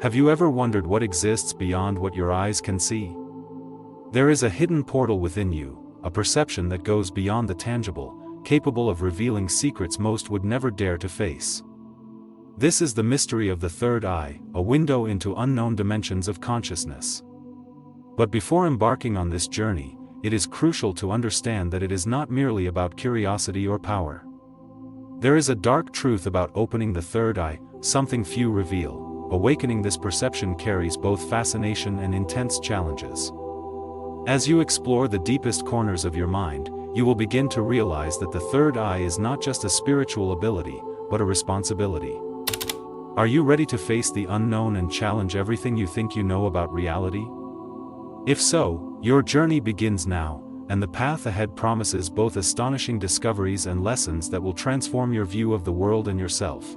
Have you ever wondered what exists beyond what your eyes can see? There is a hidden portal within you, a perception that goes beyond the tangible, capable of revealing secrets most would never dare to face. This is the mystery of the third eye, a window into unknown dimensions of consciousness. But before embarking on this journey, it is crucial to understand that it is not merely about curiosity or power. There is a dark truth about opening the third eye, something few reveal. Awakening this perception carries both fascination and intense challenges. As you explore the deepest corners of your mind, you will begin to realize that the third eye is not just a spiritual ability, but a responsibility. Are you ready to face the unknown and challenge everything you think you know about reality? If so, your journey begins now, and the path ahead promises both astonishing discoveries and lessons that will transform your view of the world and yourself.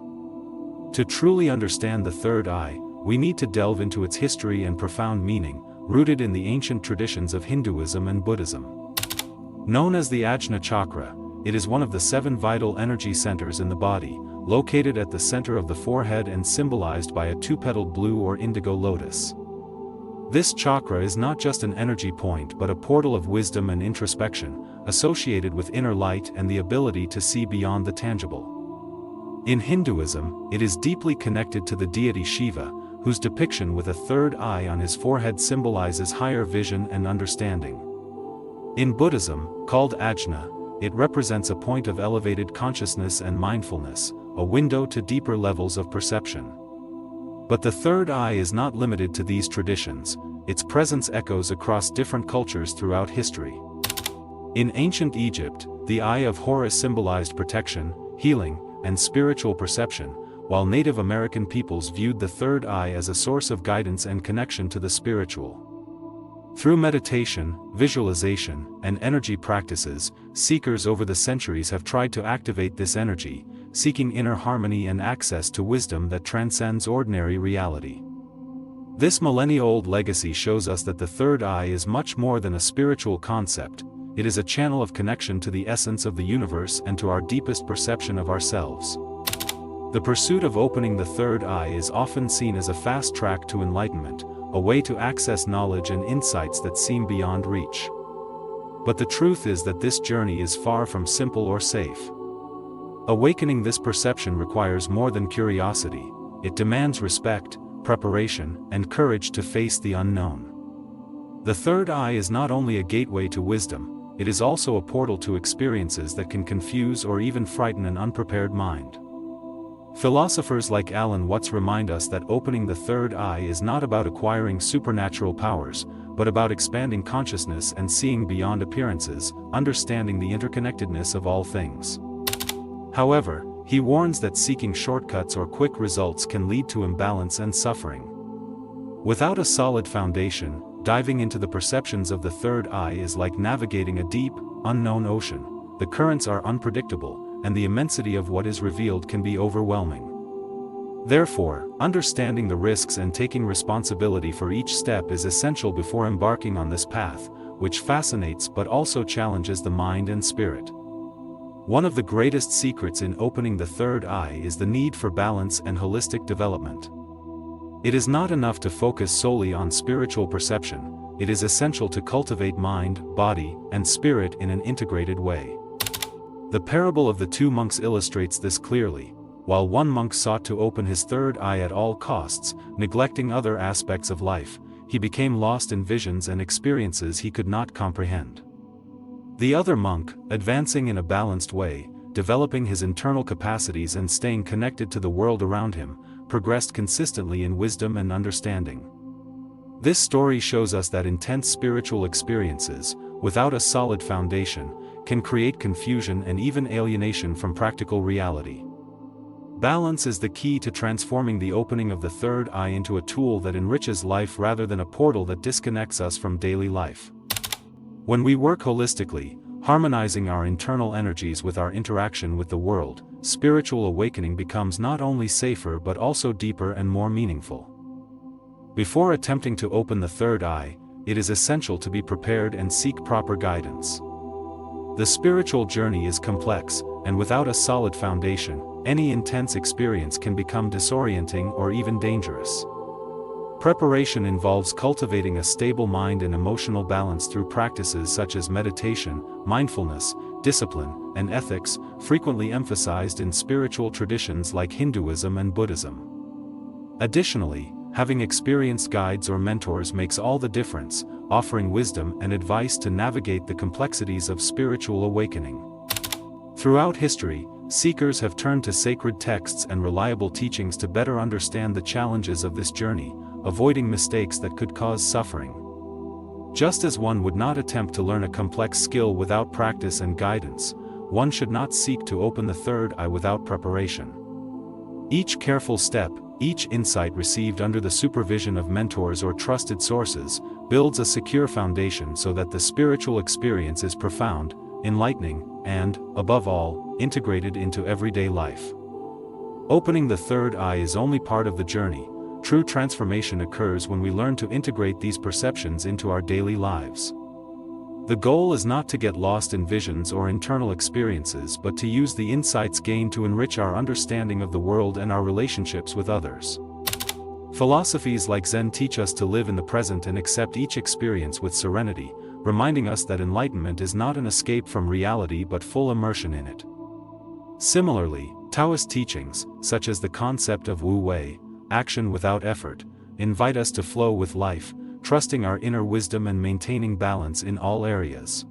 To truly understand the third eye, we need to delve into its history and profound meaning, rooted in the ancient traditions of Hinduism and Buddhism. Known as the Ajna Chakra, it is one of the 7 vital energy centers in the body, located at the center of the forehead and symbolized by a 2-petaled blue or indigo lotus. This chakra is not just an energy point but a portal of wisdom and introspection, associated with inner light and the ability to see beyond the tangible. In Hinduism, it is deeply connected to the deity Shiva, whose depiction with a third eye on his forehead symbolizes higher vision and understanding. In Buddhism, called Ajna, it represents a point of elevated consciousness and mindfulness, a window to deeper levels of perception. But the third eye is not limited to these traditions, its presence echoes across different cultures throughout history. In ancient Egypt, the eye of Horus symbolized protection, healing, and spiritual perception, while Native American peoples viewed the third eye as a source of guidance and connection to the spiritual. Through meditation, visualization, and energy practices, seekers over the centuries have tried to activate this energy, seeking inner harmony and access to wisdom that transcends ordinary reality. This millennia-old legacy shows us that the third eye is much more than a spiritual concept, it is a channel of connection to the essence of the universe and to our deepest perception of ourselves. The pursuit of opening the third eye is often seen as a fast track to enlightenment, a way to access knowledge and insights that seem beyond reach. But the truth is that this journey is far from simple or safe. Awakening this perception requires more than curiosity, it demands respect, preparation, and courage to face the unknown. The third eye is not only a gateway to wisdom, it is also a portal to experiences that can confuse or even frighten an unprepared mind. Philosophers like Alan Watts remind us that opening the third eye is not about acquiring supernatural powers, but about expanding consciousness and seeing beyond appearances, understanding the interconnectedness of all things. However, he warns that seeking shortcuts or quick results can lead to imbalance and suffering. Without a solid foundation, diving into the perceptions of the third eye is like navigating a deep, unknown ocean. The currents are unpredictable, and the immensity of what is revealed can be overwhelming. Therefore, understanding the risks and taking responsibility for each step is essential before embarking on this path, which fascinates but also challenges the mind and spirit. One of the greatest secrets in opening the third eye is the need for balance and holistic development. It is not enough to focus solely on spiritual perception, it is essential to cultivate mind, body, and spirit in an integrated way. The parable of the 2 monks illustrates this clearly. While one monk sought to open his third eye at all costs, neglecting other aspects of life, he became lost in visions and experiences he could not comprehend. The other monk, advancing in a balanced way, developing his internal capacities and staying connected to the world around him, progressed consistently in wisdom and understanding. This story shows us that intense spiritual experiences, without a solid foundation, can create confusion and even alienation from practical reality. Balance is the key to transforming the opening of the third eye into a tool that enriches life rather than a portal that disconnects us from daily life. When we work holistically, harmonizing our internal energies with our interaction with the world, spiritual awakening becomes not only safer but also deeper and more meaningful. Before attempting to open the third eye, it is essential to be prepared and seek proper guidance. The spiritual journey is complex, and without a solid foundation, any intense experience can become disorienting or even dangerous. Preparation involves cultivating a stable mind and emotional balance through practices such as meditation, mindfulness, discipline, and ethics, frequently emphasized in spiritual traditions like Hinduism and Buddhism. Additionally, having experienced guides or mentors makes all the difference, offering wisdom and advice to navigate the complexities of spiritual awakening. Throughout history, seekers have turned to sacred texts and reliable teachings to better understand the challenges of this journey, avoiding mistakes that could cause suffering. Just as one would not attempt to learn a complex skill without practice and guidance, one should not seek to open the third eye without preparation. Each careful step, each insight received under the supervision of mentors or trusted sources, builds a secure foundation so that the spiritual experience is profound, enlightening, and, above all, integrated into everyday life. Opening the third eye is only part of the journey. True transformation occurs when we learn to integrate these perceptions into our daily lives. The goal is not to get lost in visions or internal experiences but to use the insights gained to enrich our understanding of the world and our relationships with others. Philosophies like Zen teach us to live in the present and accept each experience with serenity, reminding us that enlightenment is not an escape from reality but full immersion in it. Similarly, Taoist teachings, such as the concept of Wu Wei, action without effort, invite us to flow with life, trusting our inner wisdom and maintaining balance in all areas.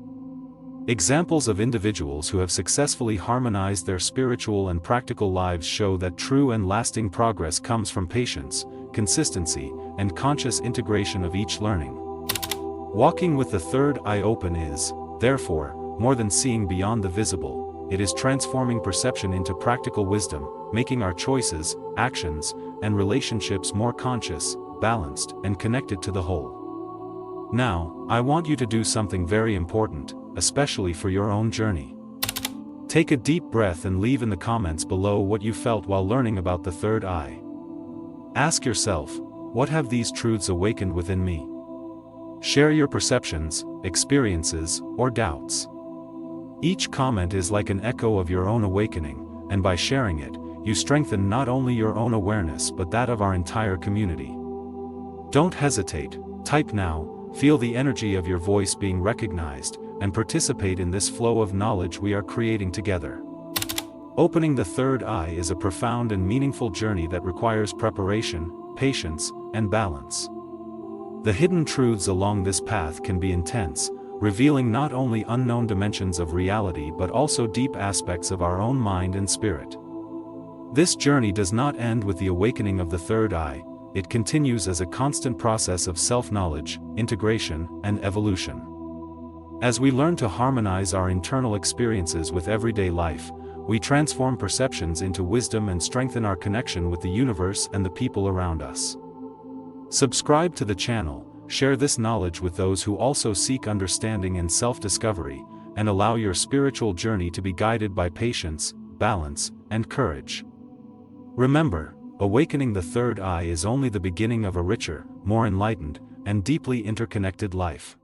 Examples of individuals who have successfully harmonized their spiritual and practical lives show that true and lasting progress comes from patience, consistency, and conscious integration of each learning. Walking with the third eye open is, therefore, more than seeing beyond the visible. It is transforming perception into practical wisdom, making our choices, actions, and relationships more conscious, balanced, and connected to the whole. Now, I want you to do something very important, especially for your own journey. Take a deep breath and leave in the comments below what you felt while learning about the third eye. Ask yourself, what have these truths awakened within me? Share your perceptions, experiences, or doubts. Each comment is like an echo of your own awakening, and by sharing it, you strengthen not only your own awareness but that of our entire community. Don't hesitate, type now, feel the energy of your voice being recognized, and participate in this flow of knowledge we are creating together. Opening the third eye is a profound and meaningful journey that requires preparation, patience, and balance. The hidden truths along this path can be intense, revealing not only unknown dimensions of reality but also deep aspects of our own mind and spirit. This journey does not end with the awakening of the third eye, it continues as a constant process of self-knowledge, integration, and evolution. As we learn to harmonize our internal experiences with everyday life, we transform perceptions into wisdom and strengthen our connection with the universe and the people around us. Subscribe to the channel, share this knowledge with those who also seek understanding and self-discovery, and allow your spiritual journey to be guided by patience, balance, and courage. Remember, awakening the third eye is only the beginning of a richer, more enlightened, and deeply interconnected life.